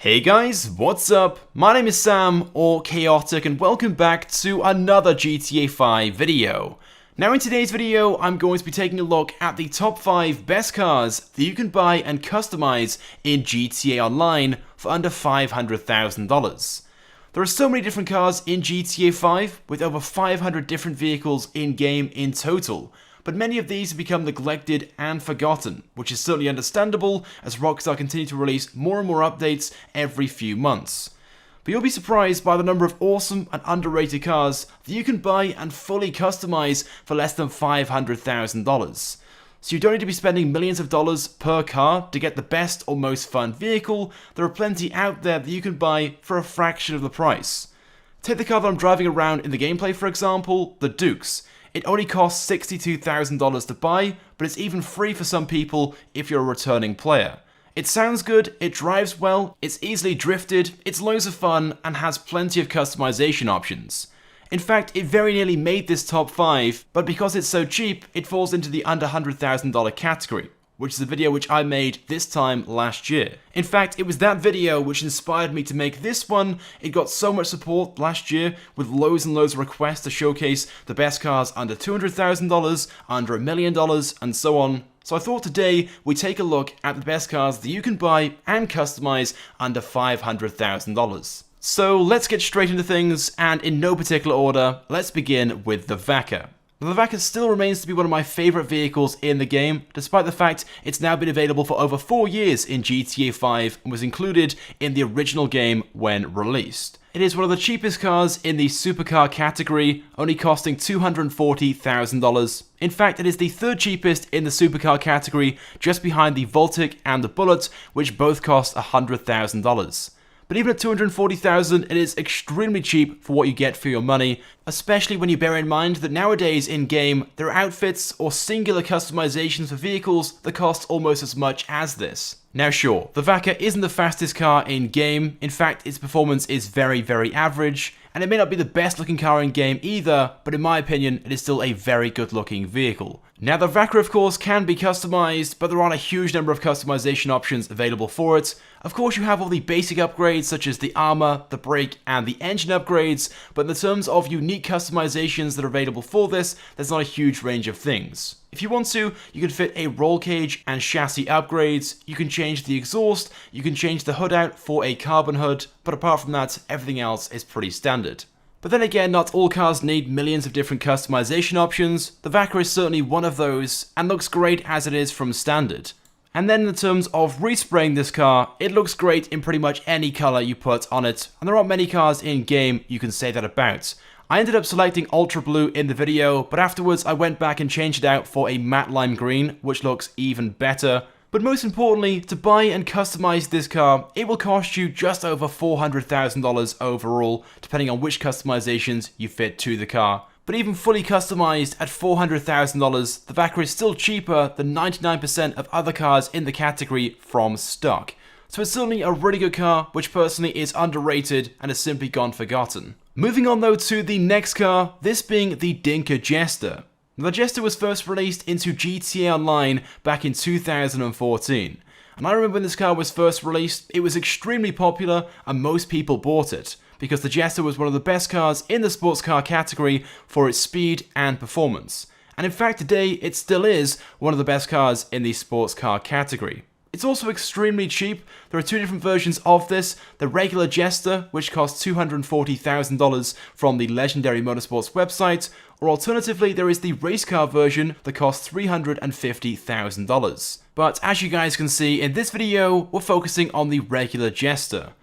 Hey guys, what's up? My name is Sam, or Chaotic, and welcome back to another GTA 5 video. Now in today's video, I'm going to be taking a look at the top 5 best cars that you can buy and customize in GTA Online for under $500,000. There are so many different cars in GTA 5, with over 500 different vehicles in-game in total. But many of these have become neglected and forgotten, which is certainly understandable as Rockstar continue to release more and more updates every few months. But you'll be surprised by the number of awesome and underrated cars that you can buy and fully customize for less than $500,000. So you don't need to be spending millions of dollars per car to get the best or most fun vehicle. There are plenty out there that you can buy for a fraction of the price. Take the car that I'm driving around in the gameplay, for example, the Dukes. It only costs $62,000 to buy, but it's even free for some people if you're a returning player. It sounds good, it drives well, it's easily drifted, it's loads of fun, and has plenty of customization options. In fact, it very nearly made this top 5, but because it's so cheap, it falls into the under $100,000 category, which is a video which I made this time last year. In fact, it was that video which inspired me to make this one. It got so much support last year, with loads and loads of requests to showcase the best cars under $200,000, under $1 million, and so on. So I thought today we'd take a look at the best cars that you can buy and customize under $500,000. So let's get straight into things, and in no particular order, let's begin with the Vaca. The Vaca still remains to be one of my favourite vehicles in the game, despite the fact it's now been available for over 4 years in GTA 5 and was included in the original game when released. It is one of the cheapest cars in the supercar category, only costing $240,000. In fact, it is the third cheapest in the supercar category, just behind the Voltic and the Bullet, which both cost $100,000. But even at $240,000, it is extremely cheap for what you get for your money, especially when you bear in mind that nowadays in-game, there are outfits or singular customizations for vehicles that cost almost as much as this. Now sure, the Vaca isn't the fastest car in-game. In fact, its performance is very, very average, and it may not be the best looking car in-game either, but in my opinion, it is still a very good looking vehicle. Now the Vaca of course can be customized, but there aren't a huge number of customization options available for it. Of course you have all the basic upgrades such as the armor, the brake, and the engine upgrades, but in terms of unique customizations that are available for this, there's not a huge range of things. If you want to, you can fit a roll cage and chassis upgrades, you can change the exhaust, you can change the hood out for a carbon hood, but apart from that, everything else is pretty standard. But then again, not all cars need millions of different customization options. The Vaca is certainly one of those, and looks great as it is from standard. And then in terms of respraying this car, it looks great in pretty much any color you put on it, and there aren't many cars in game you can say that about. I ended up selecting Ultra Blue in the video, but afterwards I went back and changed it out for a matte lime green, which looks even better. But most importantly, to buy and customize this car, it will cost you just over $400,000 overall, depending on which customizations you fit to the car. But even fully customized at $400,000, the Vaca is still cheaper than 99% of other cars in the category from stock. So it's certainly a really good car, which personally is underrated and has simply gone forgotten. Moving on though to the next car, this being the Dinka Jester. The Jester was first released into GTA Online back in 2014. And I remember when this car was first released, it was extremely popular and most people bought it, because the Jester was one of the best cars in the sports car category for its speed and performance. And in fact today, it still is one of the best cars in the sports car category. It's also extremely cheap. There are two different versions of this. The regular Jester, which costs $240,000 from the Legendary Motorsports website, or alternatively there is the race car version that costs $350,000. But as you guys can see in this video, we're focusing on the regular Jester.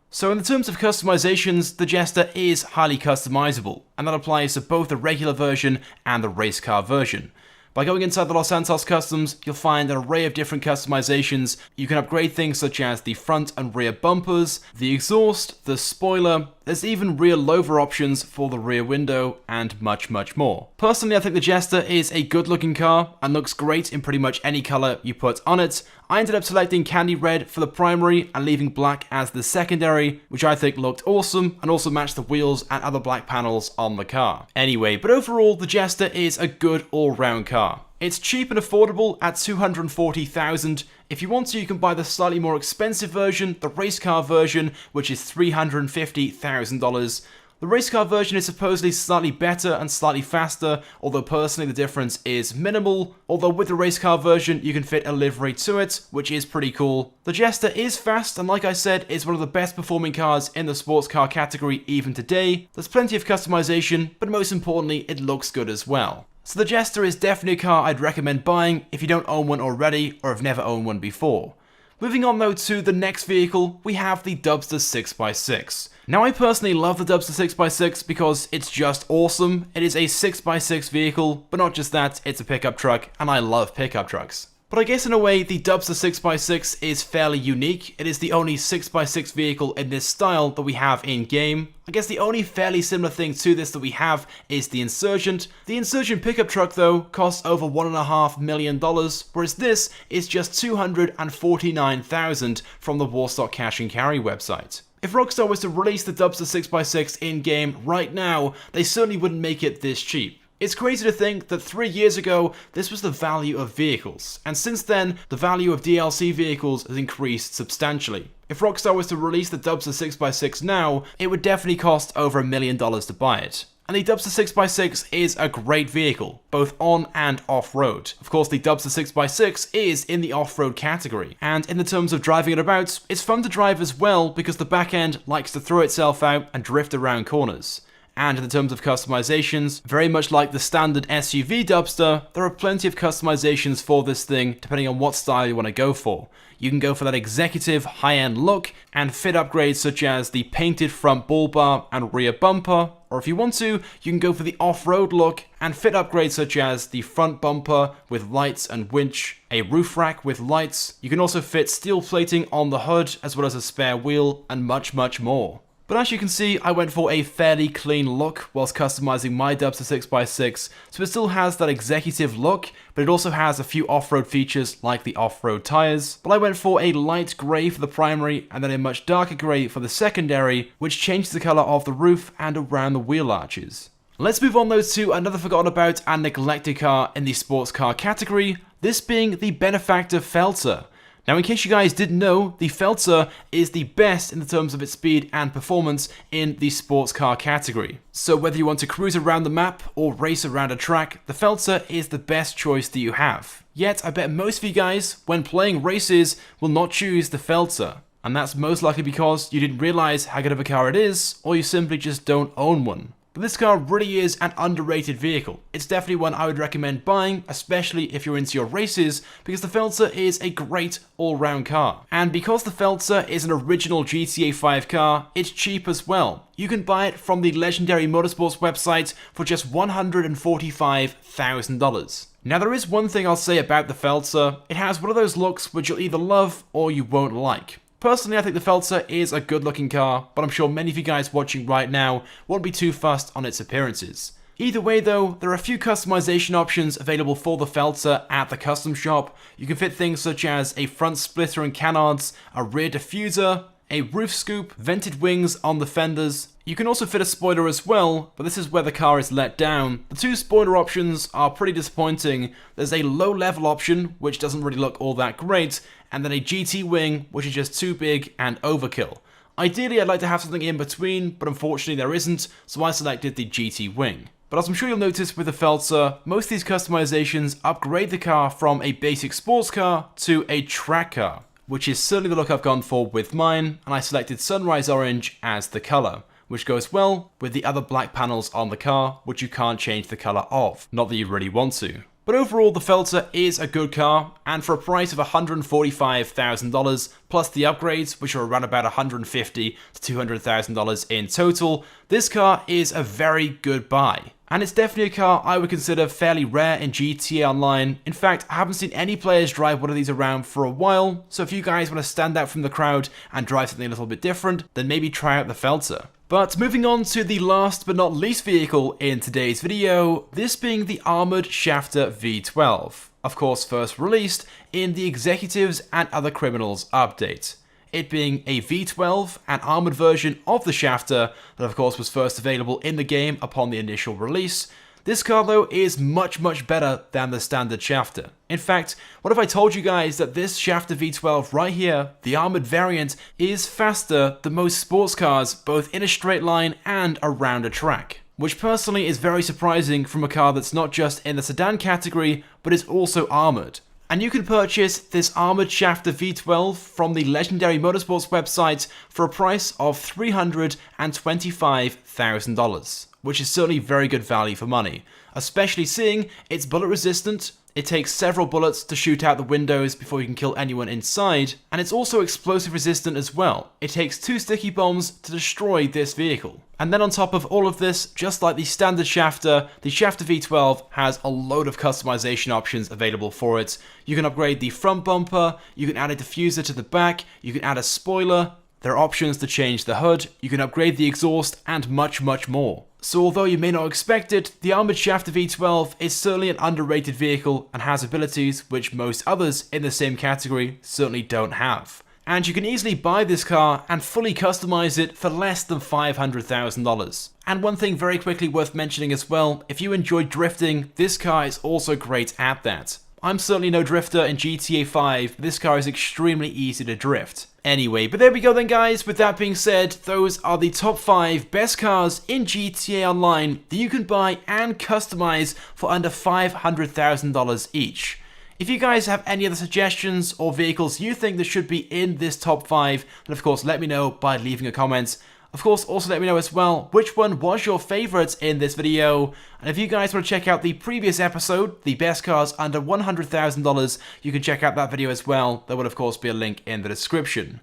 So in the terms of customizations, the Jester is highly customizable, and that applies to both the regular version and the race car version. By going inside the Los Santos Customs, you'll find an array of different customizations. You can upgrade things such as the front and rear bumpers, the exhaust, the spoiler, there's even rear louver options for the rear window, and much, much more. Personally, I think the Jester is a good looking car and looks great in pretty much any color you put on it. I ended up selecting Candy Red for the primary and leaving black as the secondary, which I think looked awesome and also matched the wheels and other black panels on the car. Anyway, but overall, the Jester is a good all-round car. It's cheap and affordable at $240,000. If you want to, you can buy the slightly more expensive version, the race car version, which is $350,000. The race car version is supposedly slightly better and slightly faster, although personally the difference is minimal. Although with the race car version, you can fit a livery to it, which is pretty cool. The Jester is fast, and like I said, is one of the best performing cars in the sports car category even today. There's plenty of customization, but most importantly, it looks good as well. So the Jester is definitely a car I'd recommend buying if you don't own one already or have never owned one before. Moving on though to the next vehicle, we have the Dubster 6x6. Now I personally love the Dubster 6x6 because it's just awesome. It is a 6x6 vehicle, but not just that, it's a pickup truck, and I love pickup trucks. But I guess in a way, the Dubster 6x6 is fairly unique. It is the only 6x6 vehicle in this style that we have in-game. I guess the only fairly similar thing to this that we have is the Insurgent. The Insurgent pickup truck though costs over $1.5 million, whereas this is just $249,000 from the Warstock Cash and Carry website. If Rockstar was to release the Dubster 6x6 in-game right now, they certainly wouldn't make it this cheap. It's crazy to think that 3 years ago, this was the value of vehicles, and since then, the value of DLC vehicles has increased substantially. If Rockstar was to release the Dubster 6x6 now, it would definitely cost over $1 million to buy it. And the Dubster 6x6 is a great vehicle, both on and off-road. Of course, the Dubster 6x6 is in the off-road category, and in the terms of driving it about, it's fun to drive as well because the back end likes to throw itself out and drift around corners. And in terms of customizations, very much like the standard SUV Dubster, there are plenty of customizations for this thing depending on what style you want to go for. You can go for that executive high-end look and fit upgrades such as the painted front bull bar and rear bumper, or if you want to, you can go for the off-road look and fit upgrades such as the front bumper with lights and winch, a roof rack with lights. You can also fit steel plating on the hood as well as a spare wheel and much more. But as you can see, I went for a fairly clean look whilst customizing my Dubster 6x6, so it still has that executive look, but it also has a few off-road features like the off-road tyres. But I went for a light grey for the primary and then a much darker grey for the secondary, which changes the colour of the roof and around the wheel arches. Let's move on though to another forgotten about and neglected car in the sports car category, this being the Benefactor Felter. Now in case you guys didn't know, the Felter is the best in the terms of its speed and performance in the sports car category. So whether you want to cruise around the map or race around a track, the Felter is the best choice that you have. Yet I bet most of you guys, when playing races, will not choose the Felter. And that's most likely because you didn't realize how good of a car it is, or you simply just don't own one. But this car really is an underrated vehicle. It's definitely one I would recommend buying, especially if you're into your races, because the Felter is a great all-round car. And because the Felter is an original GTA 5 car, it's cheap as well. You can buy it from the Legendary Motorsports website for just $145,000. Now there is one thing I'll say about the Felter, it has one of those looks which you'll either love or you won't like. Personally, I think the Felter is a good looking car, but I'm sure many of you guys watching right now won't be too fussed on its appearances. Either way though, there are a few customization options available for the Felter at the custom shop. You can fit things such as a front splitter and canards, a rear diffuser, a roof scoop, vented wings on the fenders. You can also fit a spoiler as well, but this is where the car is let down. The two spoiler options are pretty disappointing. There's a low level option, which doesn't really look all that great, and then a GT wing, which is just too big and overkill. Ideally, I'd like to have something in between, but unfortunately there isn't, so I selected the GT wing. But as I'm sure you'll notice with the Felter, most of these customizations upgrade the car from a basic sports car to a track car, which is certainly the look I've gone for with mine, and I selected Sunrise Orange as the colour, which goes well with the other black panels on the car, which you can't change the colour of, not that you really want to. But overall, the Felter is a good car, and for a price of $145,000, plus the upgrades, which are around about $150,000 to $200,000 in total, this car is a very good buy. And it's definitely a car I would consider fairly rare in GTA Online. In fact, I haven't seen any players drive one of these around for a while, so if you guys want to stand out from the crowd and drive something a little bit different, then maybe try out the Felter. But moving on to the last but not least vehicle in today's video, this being the Armoured Schafter V12. Of course, first released in the Executives and Other Criminals update. It being a V12, an armoured version of the Schafter that of course was first available in the game upon the initial release. This car though is much better than the standard Schafter. In fact, what if I told you guys that this Schafter V12 right here, the armoured variant, is faster than most sports cars both in a straight line and around a track? Which personally is very surprising from a car that's not just in the sedan category, but is also armoured. And you can purchase this armoured Schafter V12 from the Legendary Motorsports website for a price of $325,000, which is certainly very good value for money, especially seeing it's bullet resistant, it takes several bullets to shoot out the windows before you can kill anyone inside, and it's also explosive resistant as well. It takes 2 sticky bombs to destroy this vehicle. And then on top of all of this, just like the standard Schafter, the Schafter V12 has a load of customization options available for it. You can upgrade the front bumper, you can add a diffuser to the back, you can add a spoiler, there are options to change the hood, you can upgrade the exhaust, and much more. So although you may not expect it, the armoured Schafter V12 is certainly an underrated vehicle and has abilities which most others in the same category certainly don't have. And you can easily buy this car and fully customize it for less than $500,000. And one thing very quickly worth mentioning as well, if you enjoy drifting, this car is also great at that. I'm certainly no drifter in GTA 5, but this car is extremely easy to drift. Anyway, but there we go then guys, with that being said, those are the top 5 best cars in GTA Online that you can buy and customize for under $500,000 each. If you guys have any other suggestions or vehicles you think that should be in this top 5, then of course let me know by leaving a comment. Of course, also let me know as well which one was your favourite in this video, and if you guys want to check out the previous episode, the best cars under $100,000, you can check out that video as well. There will of course be a link in the description.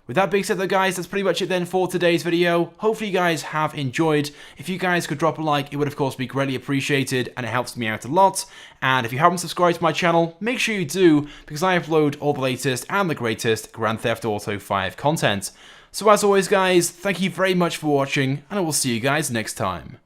With that being said though guys, that's pretty much it then for today's video. Hopefully you guys have enjoyed. If you guys could drop a like, it would of course be greatly appreciated and it helps me out a lot. And if you haven't subscribed to my channel, make sure you do, because I upload all the latest and the greatest Grand Theft Auto 5 content. So as always guys, thank you very much for watching, and I will see you guys next time.